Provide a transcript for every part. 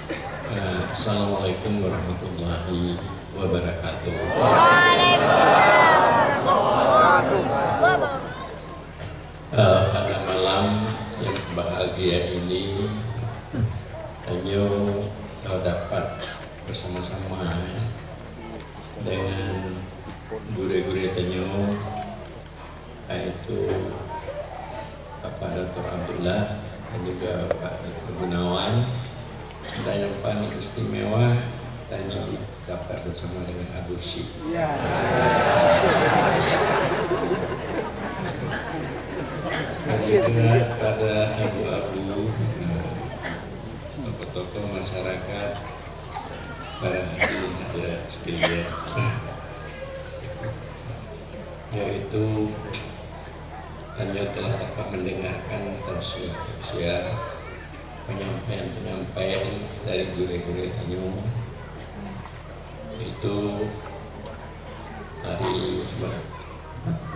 Assalamualaikum warahmatullahi wabarakatuh. Pada malam yang bahagia ini, Tanyo dapat bersama-sama dengan guru-guru Tanyo, yaitu Bapak Dr. Abdullah dan juga Pak Dr. Gunawan. Dan yang paling istimewa, Tanyo dapat bersama dengan Abu Syih. Dan juga pada abu-abu tokoh-tokoh masyarakat, para hadirin hadirat sekalian, yaitu Tanyo telah dapat mendengarkan tausiah penyampaian dari guru-guru Tanyo, itu dari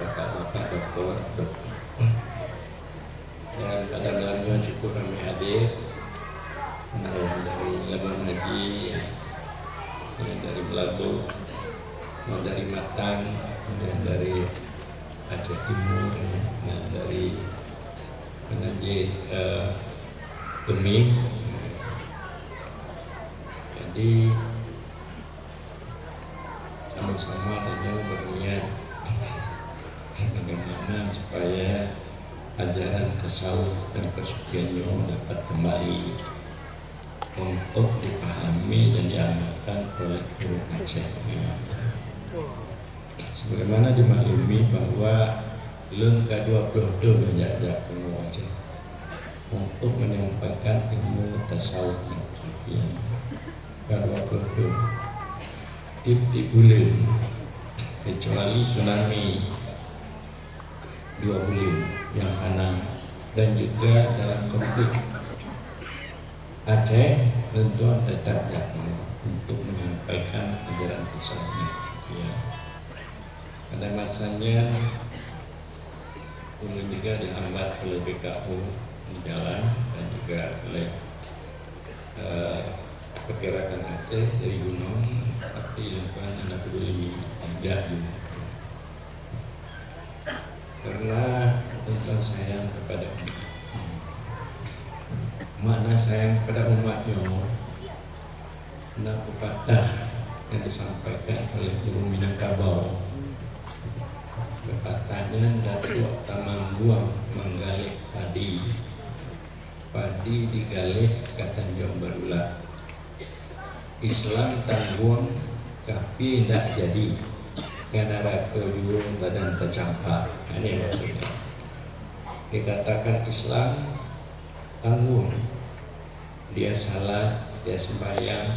bapak-bapak doktor, dan pada malamnya cukup kami hadir dari Labuan Haji, dari Belabu, dari Matang, dan dari Aceh Timur, dan dari Penajih Keming. Jadi sama-sama Tanyo berniat bagaimana supaya ajaran tasawuf dan kesuciannya dapat kembali untuk dipahami dan diamalkan oleh guru Aceh. Sebagaimana dimaklumi bahwa belum ke-22 menjajak guru Aceh untuk menyampaikan ilmu tasawuf yang ke-22 tip-tip bulan, kecuali tsunami 2 bulan yang kanan, dan juga dalam konflik Aceh tentu tetap yakin untuk menyampaikan ajaran tasawuf. Ya. Pada masanya ulun juga dihambat oleh BKU di jalan, dan juga oleh pergerakan Aceh dari gunung, tapi lingkungan anak peduli tidak juga. Karena tentang sayang kepada umat, makna sayang kepada umatnya, nah pepatah yang disampaikan oleh Guru Minangkabau, pepatahnya Datuk Tamangguang menggalih padi, padi digalih kata Tanjung Barulah, Islam tanggung tapi tidak jadi, karena kedua badan tercampak. Ini maksudnya. Dikatakan Islam tanggung, dia salat, dia sembahyang,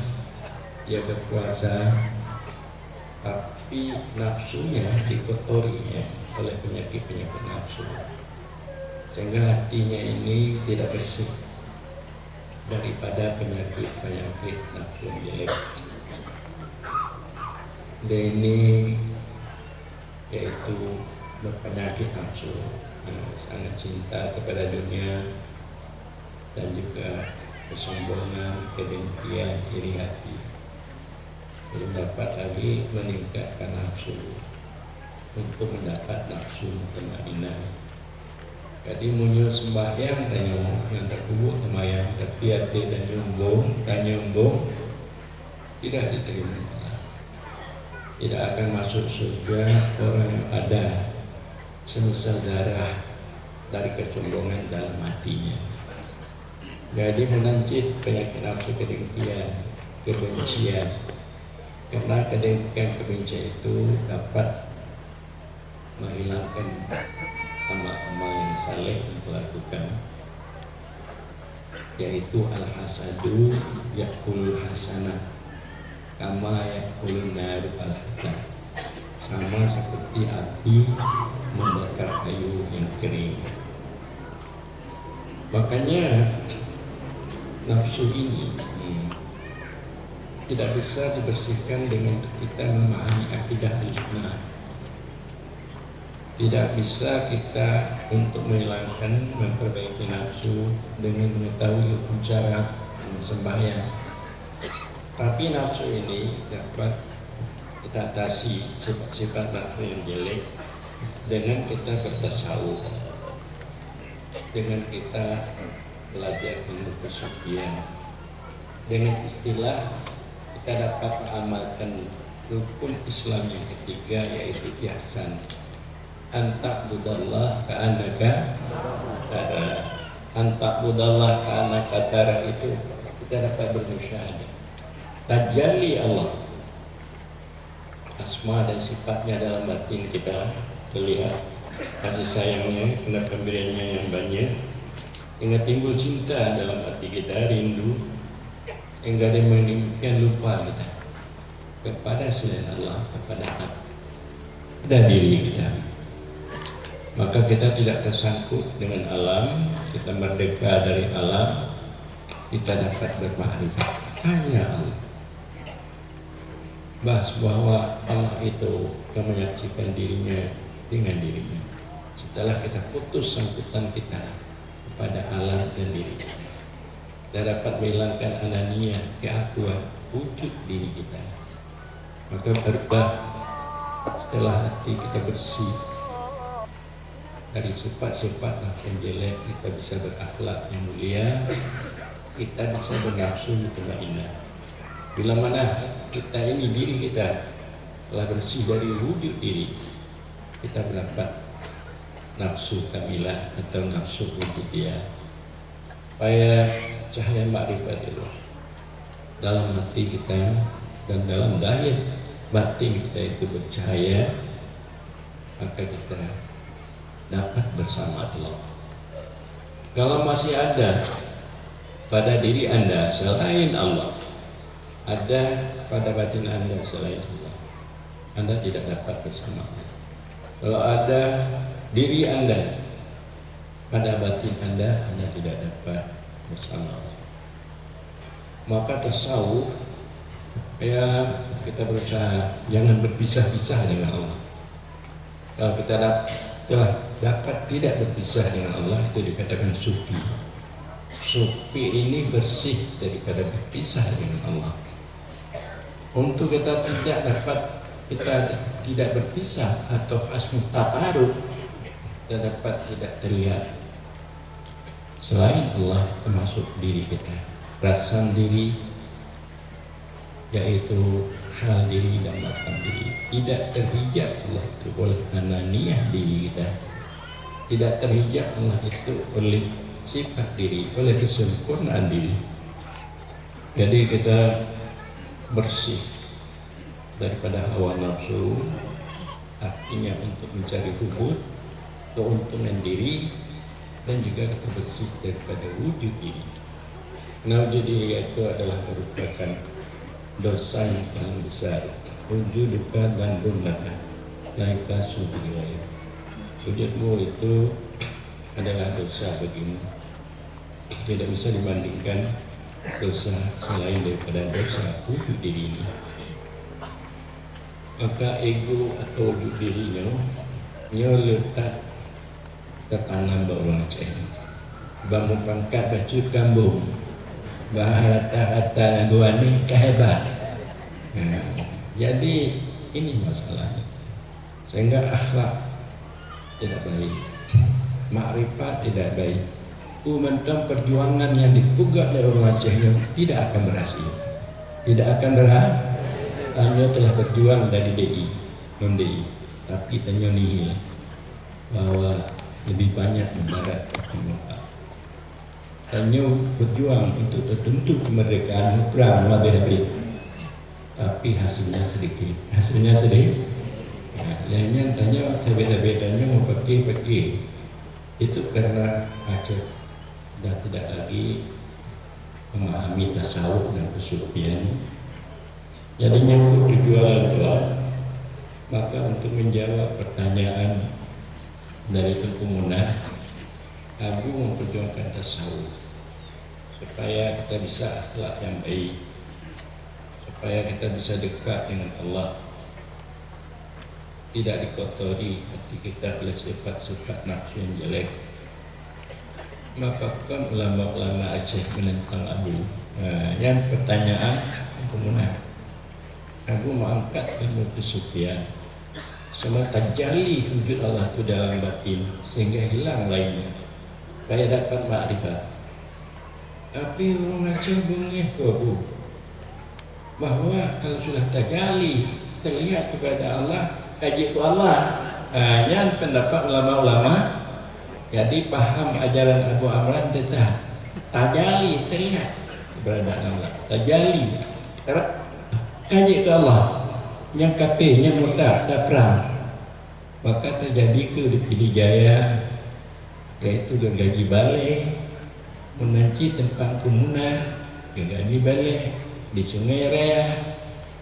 dia berpuasa, tapi nafsunya dikotorinya oleh penyakit-penyakit nafsu, sehingga hatinya ini tidak bersih daripada penyakit-penyakit nafsu jelek. Dan ini yaitu berpenyakit nafsu, sangat cinta kepada dunia, dan juga kesombongan, kedengkian, iri hati. Belum dapat lagi meningkatkan nafsu untuk mendapat nafsu mutmainnah. Jadi muncul sembahyang Tanyo yang terkubur temayang, tapi hati dan nyombong tidak diterima. Tidak akan masuk surga orang yang ada semisal darah dari kesombongan dalam hatinya. Jadi menancit penyakit nafsu, kedengkian, kebencian. Karena kedengkian, kebencian itu dapat menghilangkan amal-amal yang saleh yang dilakukan, yaitu al-hasadu yaqul hasanah kama yaqulun naru al-hatab, sama seperti api membakar kayu yang kering. Makanya nafsu ini tidak bisa dibersihkan dengan kita memahami akidah al-sunnah. Tidak bisa kita untuk menghilangkan, memperbaiki nafsu dengan mengetahui hukum cara sembahyang, Tapi nafsu ini dapat kita atasi sifat-sifat nafsu yang jelek dengan kita bertasawuf, dengan kita belajar ilmu kesucian, dengan istilah kita dapat mengamalkan rukun Islam yang ketiga, yaitu ihsan. Anta budallah ka'annaka tara. Anta budallah ka'annaka tara itu kita dapat bermusyahadah. Tajalli Allah, asma dan sifatnya dalam batin kita terlihat, kasih sayangnya, karena pemberiannya yang banyak, hingga timbul cinta dalam hati kita, rindu, hingga demikian lupa kita kepada selain Allah, kepada diri kita. Maka kita tidak tersangkut dengan alam, kita merdeka dari alam, kita dapat bermakrifat hanya Allah. Bahwa Allah itu yang menyaksikan dirinya dengan dirinya. Setelah kita putus sangkutan kita kepada alam dan diri kita dapat menghilangkan ananiyah, keakuan, wujud diri kita. Maka barulah setelah hati kita bersih dari sifat-sifat yang jelek, kita bisa berakhlak yang mulia, kita bisa bernafsu mutmainnah. Bila mana kita ini, diri kita telah bersih dari wujud diri, kita mendapat nafsu kamilah atau nafsu ubudiyah, supaya cahaya ma'rifatillah dalam hati kita dan dalam zahir batin kita itu bercahaya, maka kita dapat bersama Allah. Kalau masih ada pada diri Anda selain Allah, ada pada batin Anda selain Allah, Anda tidak dapat bersama Allah. Kalau ada diri Anda pada batin Anda, Anda tidak dapat bersama Allah. Maka tasawuf, ya, kita berusaha jangan berpisah-pisah dengan Allah. Kalau kita telah dapat tidak berpisah dengan Allah, itu dikatakan sufi. Sufi ini bersih daripada berpisah dengan Allah. Untuk kita tidak berpisah atau asmu takarub, kita dapat tidak terlihat selain Allah, termasuk diri kita, perasaan diri, yaitu hal diri dan makam diri, tidak terhijab Allah itu oleh ananiyah diri kita, tidak terhijab Allah itu oleh sifat diri, oleh kesempurnaan diri. Jadi kita bersih daripada hawa nafsu, artinya untuk mencari hubud, keuntungan diri, dan juga kita bersih daripada wujud diri. Nah, wujud diri itu adalah merupakan dosa yang paling besar. Wujuduka dan dunaka laika sujudilai. Sujudmu itu adalah dosa bagimu, tidak bisa dibandingkan dosa selain daripada dosa wujud diri ini. Maka ego atau wujud dirinya letak tertanam bawah Aceh. Bangun pangkat baju kambung, bahata-hata guani kehebat. Jadi ini masalahnya. Sehingga akhlak tidak baik, makrifat tidak baik. Momentum perjuangan yang dipegang oleh orang Aceh tidak akan berhasil, tidak akan berhasil. Hanya telah berjuang dari DI, non DI, tapi tanya nihil bahwa lebih banyak barat ketimbang. Tanya berjuang untuk tertentu kemerdekaan perang lebih, tapi hasilnya sedikit. Hanya tanya sahabat-sahabat tanya mau pergi itu karena Aceh sudah tidak lagi memahami tasawuf dan kesufian. Jadinya untuk perjuangan doa. Maka untuk menjawab pertanyaan dari Tengku Munah, Abu memperjuangkan tasawuf supaya kita bisa akhlak yang baik, supaya kita bisa dekat dengan Allah, tidak dikotori hati kita oleh sifat-sifat nafsu yang jelek. Maka kan ulama-ulama Aceh menentang Abu. Yang pertanyaan kemunahan. Aku mau angkat ilmu kesufian sama tajalli wujud Allah itu dalam batin sehingga hilang lainnya, supaya dapat makrifat. Tapi orang Aceh bunyi bu bahwa kalau sudah tajalli terlihat kepada Allah, kaji itu Allah. Hanya pendapat ulama-ulama. Jadi paham ajaran Abu Amran tetap tajalli terlihat keberadaan Allah, tajalli kaji ke Allah yang kapenya mutlak tak perang, maka terjadi ke di Pidijaya, yaitu gergaji balai menanci tempat komunal, gergaji balai di Sungai Raya,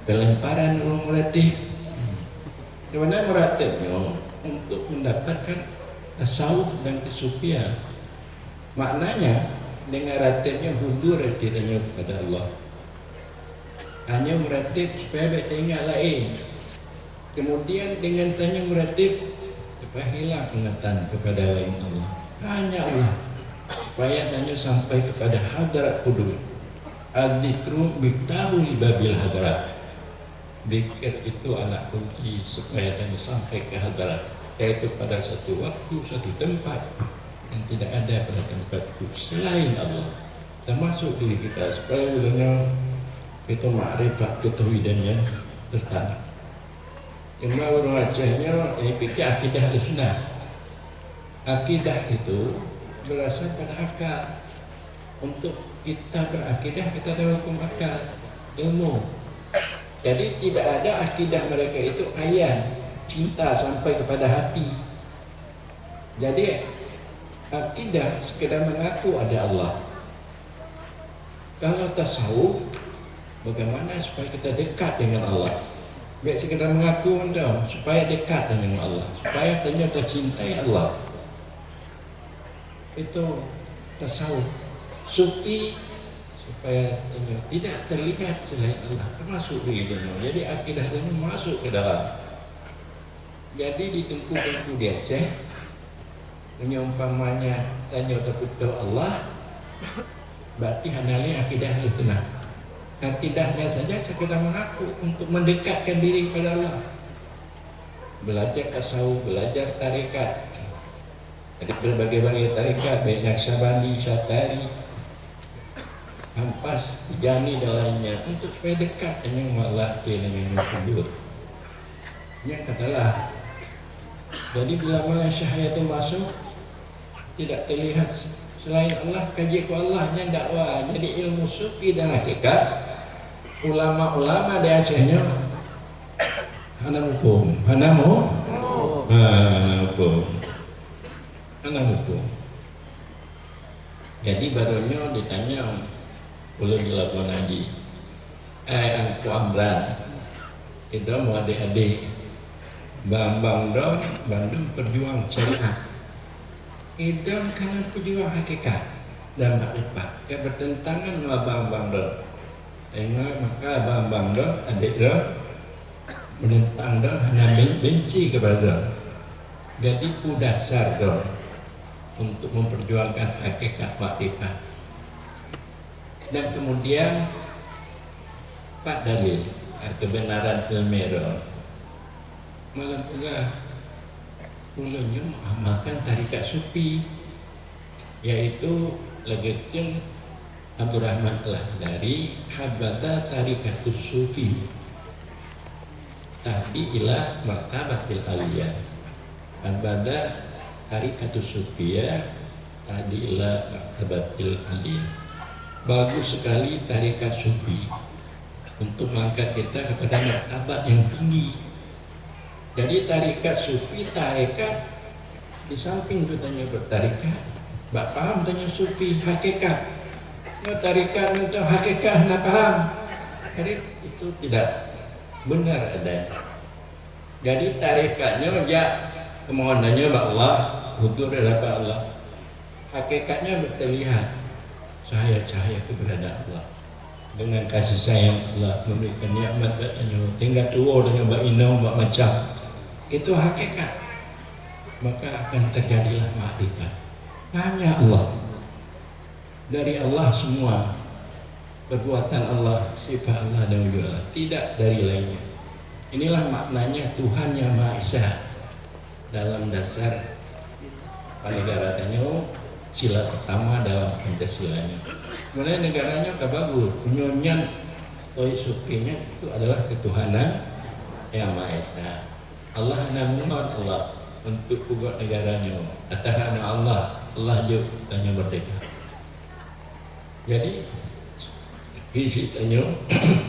pelemparan orang meratib. Bagaimana meratibnya untuk mendapatkan tasawuf dan kesufian? Maknanya dengan ratibnya hudur tidaknya kepada Allah, hanya meratib supaya baik ingat lain. Kemudian dengan tanya meratib supaya hilang ingatan kepada lain Allah, hanya Allah, supaya tanya sampai kepada hadrat kudus. Adzikru miftahu babil hadrat. Zikir itu anak kunci supaya tanya sampai ke hadrat, yaitu pada satu waktu, satu tempat yang tidak ada pada tempat itu selain Allah, termasuk diri kita, supaya benar itu makrifat ketauhidannya tertanam. Yang orang Acehnya ini pikir akidah sunnah. Akidah itu berasal pada akal. Untuk kita berakidah kita ada hukum akal, ilmu. Jadi tidak ada akidah mereka itu ayan, cinta sampai kepada hati. Jadi akidah sekedar mengaku ada Allah. Kalau tasawuf, bagaimana supaya kita dekat dengan Allah? Biar sekedar mengaku entah, supaya dekat dengan Allah, supaya ternyata cintai Allah. Itu tasawuf. Sufi supaya tidak terlihat selain Allah, termasuk di dunia. Jadi akidah ini masuk ke dalam. Jadi di Tengku di Aceh, umpamanya tanya tahu Allah, berarti hanali akidah itu nah. Akidahnya saja sekedar mengaku untuk mendekatkan diri kepada Allah. Belajar tasawuf, belajar tarekat. Ada berbagai-bagai tarekat, baik Naqsyabandi, Syatari, Ampas, Tijani dan lainnya, untuk supaya dekat dengan Allah dengan yang kubur. Yang katalah. Jadi bila mana syahaya itu masuk, tidak terlihat selain Allah, kaji ku Allah yang dakwah. Jadi ilmu sufi dan hakikat, ulama-ulama di Acehnya hana hukum, hana hukum. Jadi barunya ditanya ulun di Labuan Haji, Angku Amran, itu mau adik-adik, Bambang Don, Bandung perjuang syariat, idam kanan pejuang hakikat dan makrifat, yang bertentangan dengan Bambang Don. Tengok maka Bambang Don, adik Don, menentang Don, hanya benci kepada Don. Jadi itu dasar Don untuk memperjuangkan hakikat makrifat. Dan kemudian Pak dalil kebenaran filmero malam pula ulunnya mengamalkan tarikat sufi, yaitu legetun Abdurrahman telah dari habata tarikatus sufi tahdi ila martabatil aliyah. Habata tarikatus sufiyah tahdi ila martabatil aliyah. Bagus sekali tarikat sufi untuk mengangkat kita kepada martabat yang tinggi. Jadi tarikat sufi, tarikat di samping katanya bertarikat, bak paham tanya sufi hakikat. Tarikat untuk hakikat nak paham. Jadi itu tidak benar adanya. Jadi tarikatnya ya kemohonannya bak Allah, hudur dapat Allah. Hakikatnya terlihat cahaya-cahaya keberadaan Allah. Dengan kasih sayang Allah memberikan nikmat katanya, tinggal tua dengan bak inau bak macam. Itu hakikat. Maka akan terjadilah makrifat. Hanya Allah. Dari Allah semua. perbuatan Allah, sifat Allah dan wujud Allah, tidak dari lainnya. Inilah maknanya Tuhan yang Maha Esa dalam dasar panegaranya, sila pertama dalam Pancasilanya. Kemudian negaranya bagus, penyonyan toy supinya itu adalah ketuhanan yang Maha Esa. Allah namun Allah untuk buat negaranya atas Allah juga tanya merdeka. Jadi visi tanya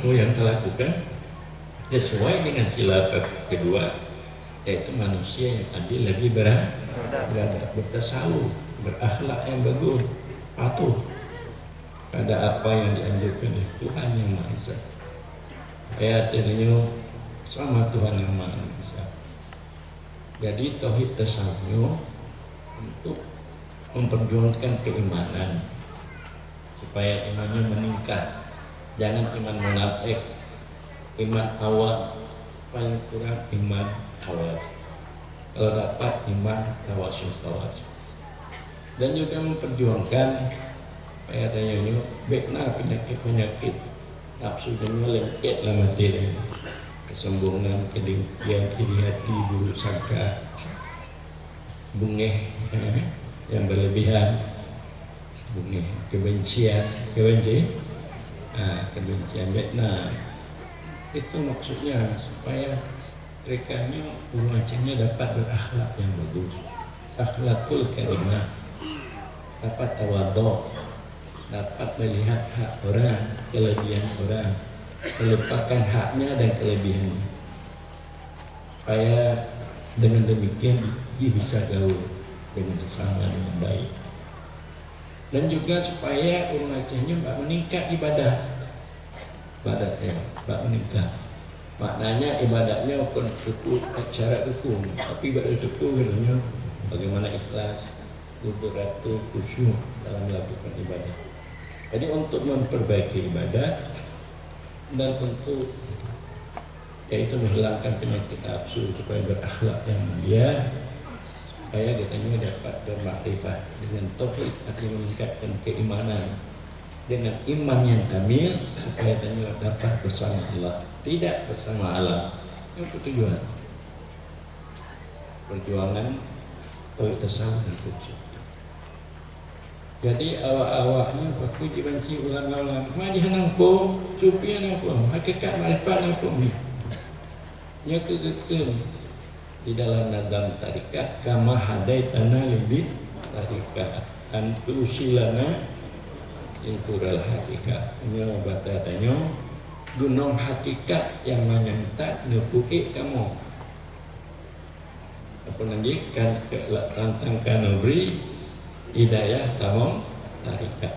yang telah lakukan sesuai dengan sila kedua, yaitu manusia yang adil, lebih beradab, bertasawuf, berakhlak yang bagus, patuh pada apa yang dianjurkan oleh Tuhan yang Maha Esa. Ayat ini sama Tuhan yang Maha Esa. Jadi tauhid tasawuf untuk memperjuangkan keimanan supaya imannya meningkat. Jangan iman munafik, iman awal, paling kurang iman awas. Kalau dapat iman tawasul. Dan juga memperjuangkan supaya tanya bekna penyakit nafsu dunia lengket lah mati, kesombongan, kedengkian, iri hati, buruk sangka, bungeh yang berlebihan, bungeh kebencian, bekna. Itu maksudnya supaya mereka macamnya dapat berakhlak yang bagus, akhlakul karimah, dapat tawadhu, dapat melihat hak orang, kelebihan orang, melupakan haknya dan kelebihannya, supaya dengan demikian dia bisa gaul dengan sesama dengan baik. Dan juga supaya orang Acehnya meningkat ibadahnya meningkat. Maknanya ibadahnya bukan cukup syarat hukum, tapi ibadah itu katanya bagaimana ikhlas, beratur, khusyuk dalam melakukan ibadah. Jadi untuk memperbaiki ibadah dan untuk yaitu menghilangkan penyakit nafsu supaya berakhlak yang mulia, supaya katanya dapat bermakrifat dengan tauhid, artinya meningkatkan keimanan dengan iman yang kamil, supaya katanya dapat bersama Allah, tidak bersama alam. Itu tujuan perjuangan tauhid tasawuf dan khusyuk. Jadi awak-awaknya aku dibenci ulama-ulama majih nampu, supi nampu, hakikat makrifat nampu ni. Nyata di dalam nadam tarikat kama hadaitana lebih tarikat antu silana intural hakikat. Ini obat-obatnya gunung hakikat yang menyentak nepui kamu. Apa lagi kan tantangkan negeri hidayah tamam tarikat.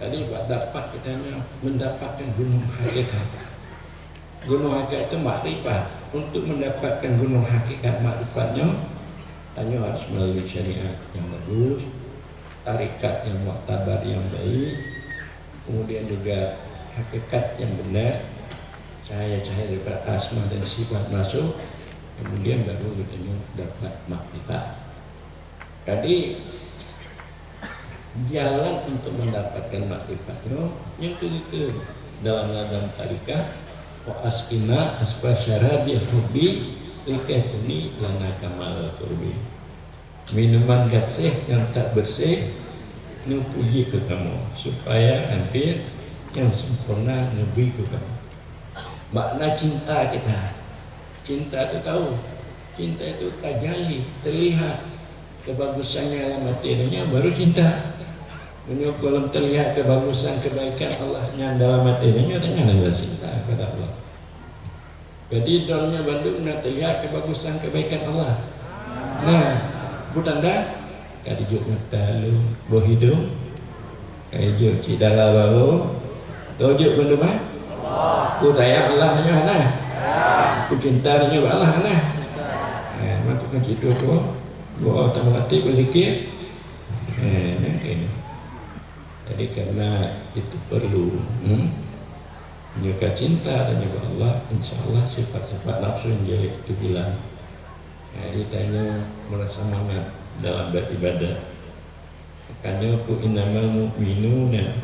Tadi dapat katanya mendapatkan gunung hakikat. Gunung hakikat itu makrifat. Untuk mendapatkan gunung hakikat makrifatnya, tanya harus melalui syariat yang bagus, tarikat yang mu'tabar yang baik, kemudian juga hakikat yang benar, cahaya-cahaya daripada asma dan sifat masuk, kemudian baru katanya dapat makrifat. Jadi jalan untuk mendapatkan makrifatnya yang kedua dalam ladang tarikat wa askina asbah syarabil hubbi likatuni lana kamal qurbi. Minuman gasih yang tak bersih nupuji ke kamu supaya hampir yang sempurna nabi ke kamu. Makna cinta kita, cinta itu tahu, cinta itu tajali, terlihat kebagusannya dalam hatinya baru cinta. Menyuruh belum terlihat kebagusan kebaikan Allahnya dalam hatinya dengan adalah cinta kepada Allah. Jadi dalamnya Bandung nak terlihat kebagusan kebaikan Allah. Nah, butanda kadijuk mata lu boh hidung, kadijuk cidara baru, tujuk Bandung mah. Ku sayang Allah nya mana? Ku cinta nya Allah mana? Eh, matukan situ tu. Gua tak mati berzikir. Jadi karena itu perlu menjaga cinta dan juga Allah, insya Allah sifat-sifat nafsu yang jelek itu hilang. Ditanya merasa semangat dalam beribadah. Makanya ku innamal mu'minuna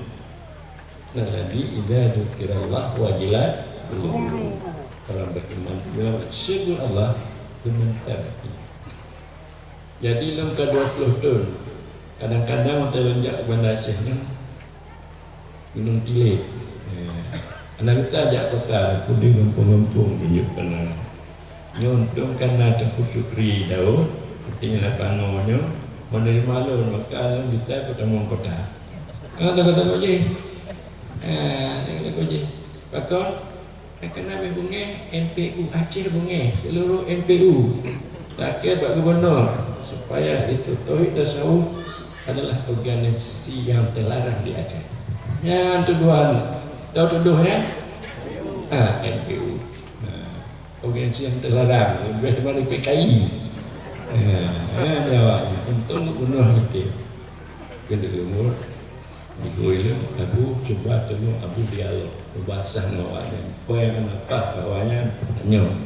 Nanti idza dzukirallah wajilat qulubuhum. Orang beriman bila disebut Allah gemetar hati. Jadi dalam ke-20 tahun kadang-kadang kita lonjak kepada Syekhnya minum tilik. Anak kita ajak bekal puding lempung-lempung tunjukkan. Nyuntung karena tempur syukri Daud artinya lapangannya menerima lun maka kita ketemu kota. Kata-kata je. Kata-kata je. Pakon kena bunga MPU Aceh bunga seluruh MPU tak kira gubernur supaya itu tauhid tasawuf adalah organisasi yang terlarang di Aceh. Yang tuduhan tahu tuduhnya MPU organisasi yang terlarang lebih daripada PKI. Jawabnya untung gubernur itu kena umur digoyah Abu coba temu Abu dialog bahasa ngawanya kau yang apa kawannya tanya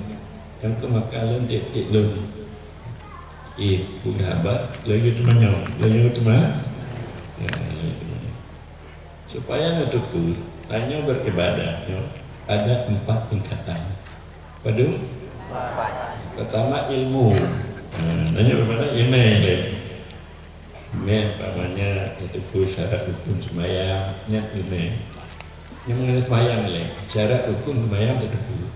yang kemakalan titik lun pugabat lagi tu mana supaya ngetuku tanya beribadah ada 4 tingkatan. Padu pertama ilmu tanya bagaimana ilmu men namanya itu syarat hukum sembahyangnya ini yang mengenai sembahyang syarat hukum sembahyang itu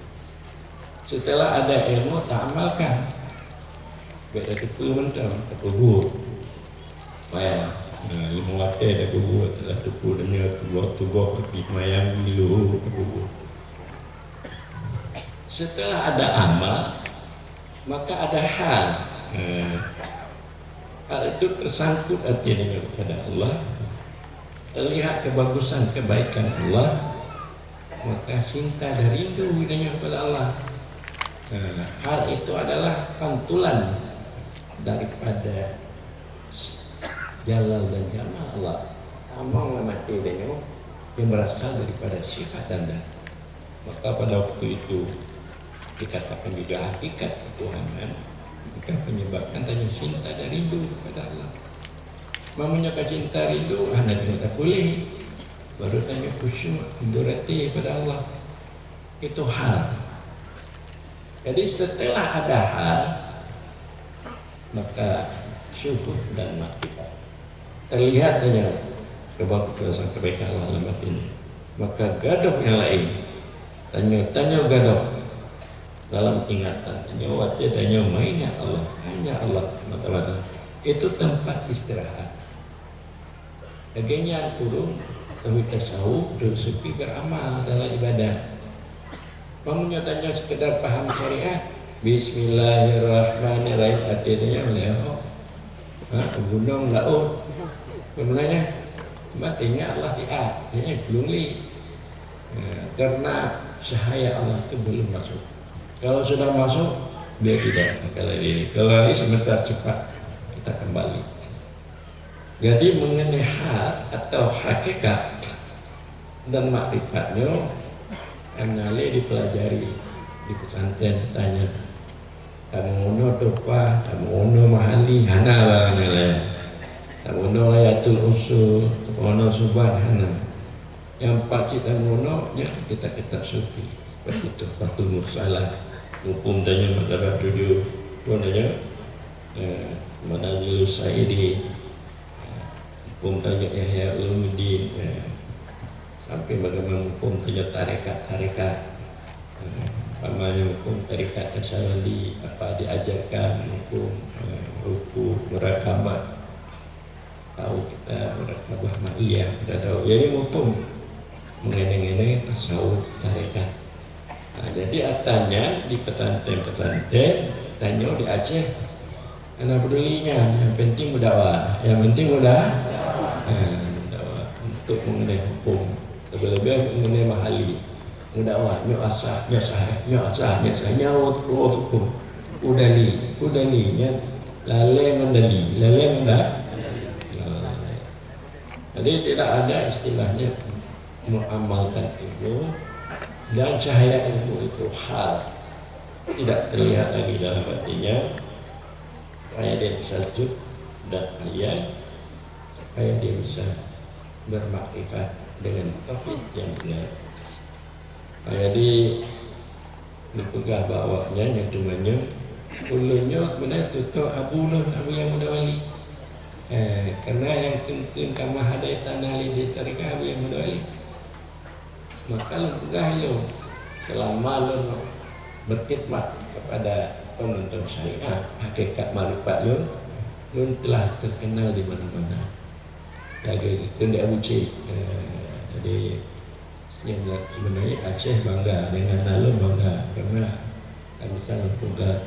setelah ada ilmu tak amalkan beda itu mentang terkubur sembahyang ilmu waktu ada kubur telah terkubur dan tubuh pergi sembahyang dulu terkubur. Setelah ada amal maka ada hal itu tersangkut hatinya kepada Allah, terlihat kebagusan kebaikan Allah, maka cinta dan rindu hidupnya kepada Allah. Hal itu adalah pantulan daripada jalal dan jamal Allah. Amang mati dengan yang berasal daripada sifat dan zat. Maka pada waktu itu dikatakan juga hakikat ketuhanan. Bukan menyebabkan tanya cinta dan rindu kepada Allah. Mamanya cinta rindu hanya tidak boleh. Baru tanya khusyuk hati pada Allah. Itu hal. Jadi setelah ada hal maka syukur dan makrifat. Terlihat dengan kebagusan kebaikan Allah dalam hati ini. Maka gaduh yang lain. Tanya gaduh dalam ingatan, hanya wajah hanya mainnya Allah, hanya Allah mata-mata. Itu tempat istirahat. Bagiannya kurung tauhid tasawuf dan sufi beramal dalam ibadah. Mamunya tanya sekedar paham syariat, Bismillahirrahmanirrahim artinya melihat gunung laut. Kemudiannya matinya Allah tiat, ini belum li. Karena cahaya Allah itu belum masuk. Kalau sudah masuk, dia tidak akan lari. Kalau lari sebentar cepat kita kembali. Jadi mengenai hal atau hakikat dan makrifatnya, anale dipelajari di pesantren. Tanya, tamuno tupa, tamuno mahali, hana lah. Tamuno ayatul usul, tamuno subhana. Yang pakcik tamuno, ya kita sufi. Begitu, Fatul Mursalah. Hukum tanya madhab tujuh, tanya Manazilus Sa'idi, hukum tanya Ihya Ulumuddin, sampai bagaimana hukum tanya tarekat, namanya hukum tarekat Tasawuli, apa diajarkan hukum murakabat, tahu kita murakabah ma'iyah, kita tahu. Jadi hukum mengenai tasawuf tarekat. Nah, jadi tanya di pesantren, tanya di Aceh, karena pedulinya, yang penting berdakwah, dakwah untuk mengenai hukum, lebih-lebih mengenai mahali, berdakwah, nyuasah, nyawat hukum, udaninya, lale mandali. Jadi tidak ada istilahnya mengamalkan itu. Dan cahaya ilmu itu hal tidak terlihat lagi dalam hatinya, supaya dia bisa sujud dan ayat, supaya dia bisa bermakrifat dengan tauhid yang benar. Jadi dipegah bawahnya yang temannya ulunya benar tutup abulun abu yang muda wali. Karena yang kengkeng kama hadai tanali di tarikah abu yang muda wali. Maka lu pegah lu selama lu berkhidmat kepada penonton syariah, hakikat marifat lu telah terkenal di mana-mana. Jadi itu dia Abu C. Jadi yang sebenarnya Aceh bangga dengan Alun bangga karena kami sangat bangga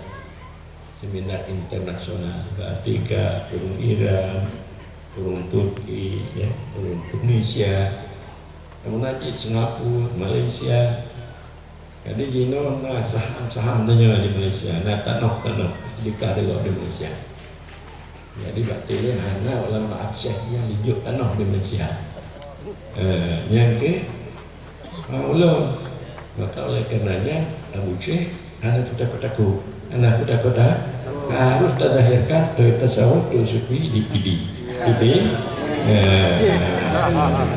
seminar internasional Batika, turun Iran, turun Turki, ya, turun Indonesia, kemudian Singapura, Malaysia. Jadi Jino nah saham tanya di Malaysia, nah tanah di Kario di Malaysia. Jadi batilnya hanya ulama Aceh yang hidup tanah di Malaysia. Yang ke ulun, maka oleh karenanya Abu Syekh anak kota-kotaku, anak kota-kota harus terdahirkan dari tasawuf sufi di PD.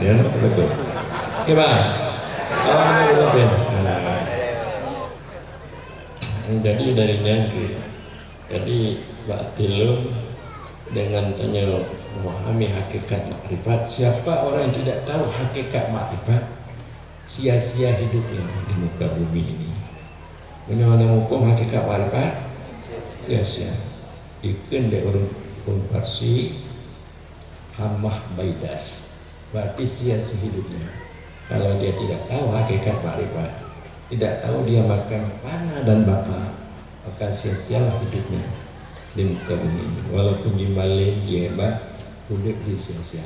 Dia nak betul. Gimana? Jadi dari nyangki, jadi batilun dengan tanya memahami hakikat makrifat. Siapa orang yang tidak tahu hakikat makrifat, sia-sia hidupnya di muka bumi ini. Bagaimana hukum hakikat makrifat? Sia-sia. Ikan dia orang Parsi Hamah Baidas. Berarti sia-sia hidupnya. Kalau dia tidak tahu hakikat makrifat, tidak tahu dia makan panah dan bakar, maka sia-sialah hidupnya di muka bumi ini. Walaupun dimalain dia hebat, hidup di sia-sia.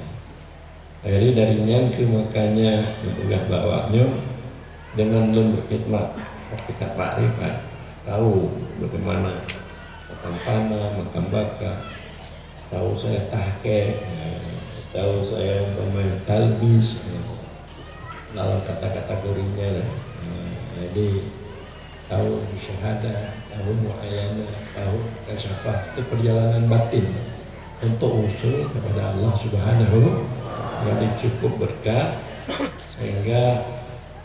Jadi darinya ke makanya menggah bawahnya dengan lembut khidmat hakikat makrifat, tahu bagaimana makan panah, makan bakar, tahu saya tahke, tahu saya bermain talbis, lalu kata-kata gorinya. Jadi tahu syahadah, tahu muayyana, tahu kasyafah, itu perjalanan batin untuk usul kepada Allah Subhanahu. Jadi cukup berkah sehingga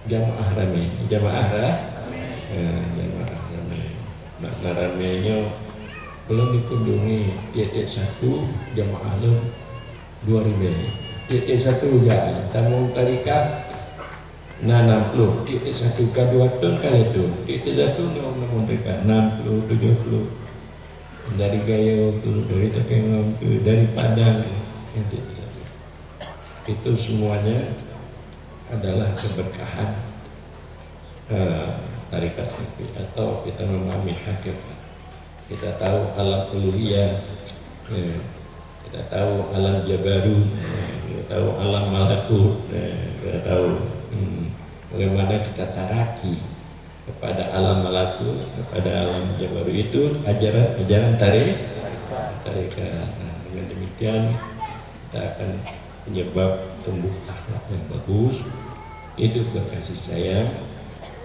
jamaah ramai, makna ramainya belum dikunjungi tiap-tiap satu jamaah lu 2.000, tiap-tiap satu ya tamu tarikat 60, tiap-tiap satu kedua ton kali itu, tiap-tiap satu namun mereka 60, 70 dari Gayo dari Takengom dari Padang yang tiap-tiap. Itu semuanya adalah keberkahan tarikat sufi atau kita memahami hakikat. Kita tahu alam uluhiyah, kita tahu alam jabarut, kita tahu alam malakut, kita tahu bagaimana kita taraki kepada alam malakut, kepada alam jabarut. Itu ajaran tarikat. Dengan demikian kita akan penyebab tumbuh akhlak yang bagus, hidup berkasih sayang,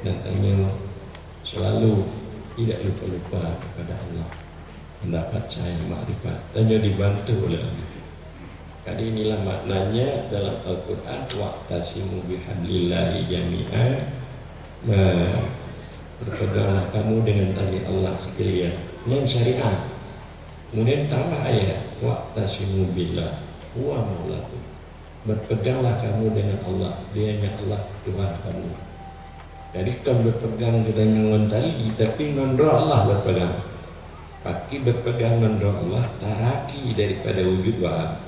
dan tanya selalu tidak lupa-lupa kepada Allah, mendapat sayang makrifat, tanya dibantu oleh Allah. Jadi inilah maknanya dalam Al-Quran, wa'tasimu bihablillahi jami'an, berpeganglah kamu dengan tali Allah sekalian, non syariat. Kemudian tambah ayat, wa'tasimu billah huwa maulakum, berpeganglah kamu dengan Allah, dianya Allah Tuhan kamu. Jadi kamu berpegang dengan tali, tapi non-roh Allah berpegang. Kaki berpegang non-roh Allah, taraki daripada wujud wahab.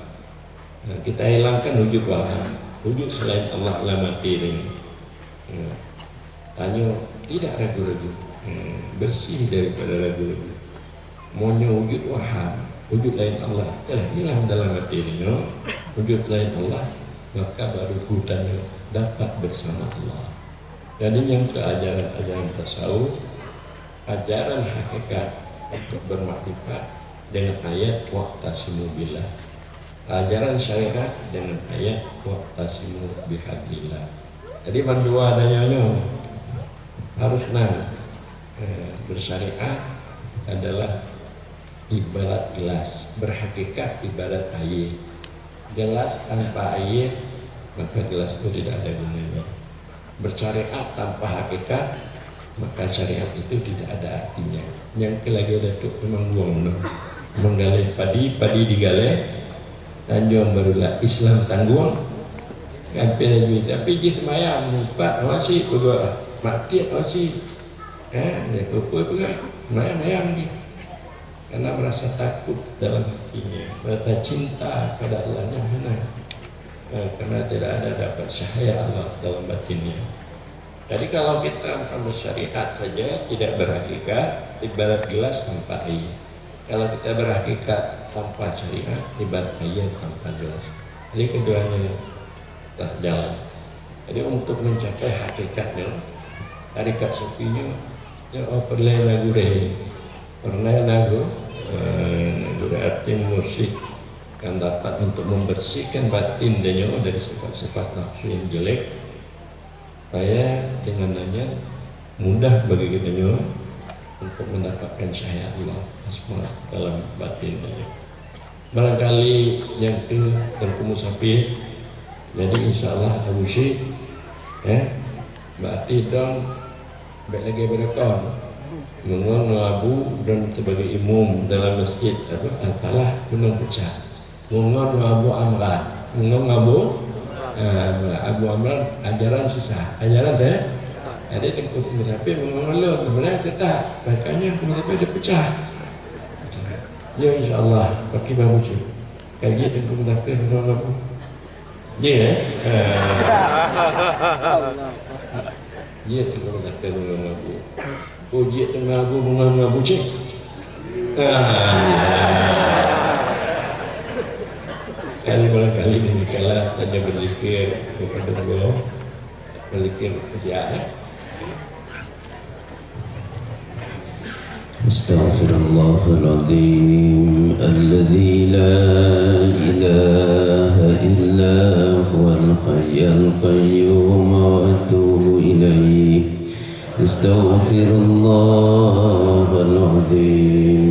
Nah, kita hilangkan wujud wahab, wujud selain Allah lah mati ini. Tanya tidak ragu-ragu, bersih daripada ragu-ragu. Maunya wujud wahab, wujud lain Allah telah hilang dalam hati ini. Wujud lain Allah, maka baru hutannya dapat bersama Allah. Jadi yang ke ajaran tasawuf, ajaran hakikat untuk bermakrifat dengan ayat wa'tasimu billah, ajaran syariat dengan ayat wa'tasimu bihablillah. Jadi bandua adanya harus bersyariat adalah ibarat gelas, berhakikat ibarat air. Gelas tanpa air maka gelas itu tidak ada gunanya. Bersyariat tanpa hakikat, maka syariat itu tidak ada artinya. Yang lagi ada tuh memang buang menggalih padi digalih, tanjung barulah Islam tanggung. Tapi dia semayang empat masih juga mati masih dia kumpul juga semayang ni karena merasa takut dalam hatinya, merasa cinta pada Allah yang mana karena tidak ada dapat cahaya Allah dalam batinnya. Jadi kalau kita bersyariat saja tidak berhakikat, ibarat gelas tanpa air. Kalau kita berhakikat tanpa syariat, ibarat air tanpa gelas. Jadi keduanya tak jalan. Jadi untuk mencapai hakikatnya, hakikat sufinya, ya perlu lagu arti musik yang dapat untuk membersihkan batin dan nyawa dari sifat-sifat nafsu yang jelek, supaya dengannya mudah bagi kita nyawa untuk mendapatkan cahaya Allah asma dalam batin dan nyawa. Barangkali yang ke dan musafir. Jadi insyaAllah Abu Syekh berarti dong baik lagi berkon menguang Abu dan sebagai imam dalam masjid Al-Falah Gunung Pecah menguang Abu Amran Abu Amran ajaran sisa ajaran ada tengkut tapi menguang kemudian kita makanya kemudian dia pecah ya insyaAllah pakai Abu Syekh kaji tengkut tapi menguang Abu dia dia tengah kata mengabu. Oh dia tengah mengabu cik. Kali ini kalah saja berlikir kepada Allah, berlikir kerjaan. Astaghfirullahaladzim alladzi la ilaha illa huwal hayyul qayyum wa atubu ilaih. Astaghfirullahaladzim